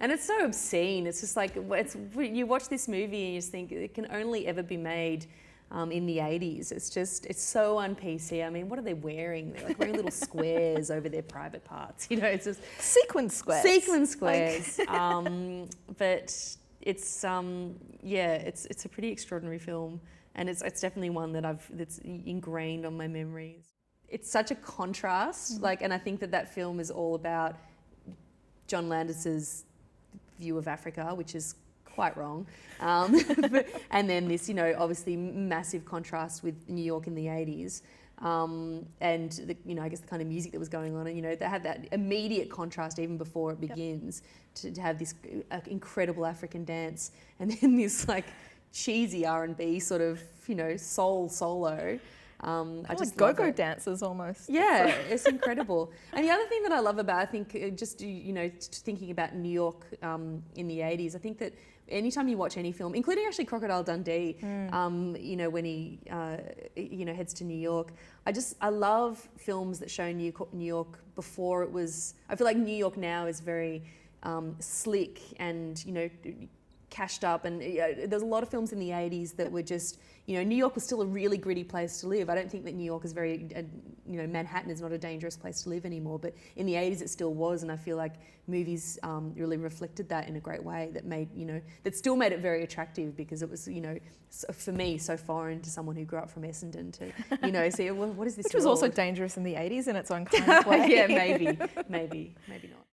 And it's so obscene. It's just like, you watch this movie and you just think it can only ever be made in the 80s. It's so un-PC. I mean, what are they wearing? They're like wearing little squares over their private parts. You know, it's just... Sequin squares. Sequin squares. But it's, it's a pretty extraordinary film. And it's definitely one that's ingrained on my memories. It's such a contrast, and I think that film is all about John Landis's view of Africa, which is quite wrong. And then this, obviously massive contrast with New York in the 80s. And I guess the kind of music that was going on, and they had that immediate contrast even before it begins to have this incredible African dance, and then this like cheesy R&B sort of soul solo. I just go-go dancers almost. Yeah, it's incredible. And the other thing that I love about, I think, just thinking about New York in the 80s, I think that anytime you watch any film, including actually Crocodile Dundee, when he heads to New York, I love films that show New York before it was. I feel like New York now is very slick and cashed up, and there's a lot of films in the 80s that were just, New York was still a really gritty place to live. I don't think that New York is very, Manhattan is not a dangerous place to live anymore, but in the 80s it still was, and I feel like movies really reflected that in a great way that made, that still made it very attractive, because it was, for me, so foreign to someone who grew up from Essendon to, see, well, what is this Which was world? also dangerous in the 80s in its own kind of way. Yeah, maybe not.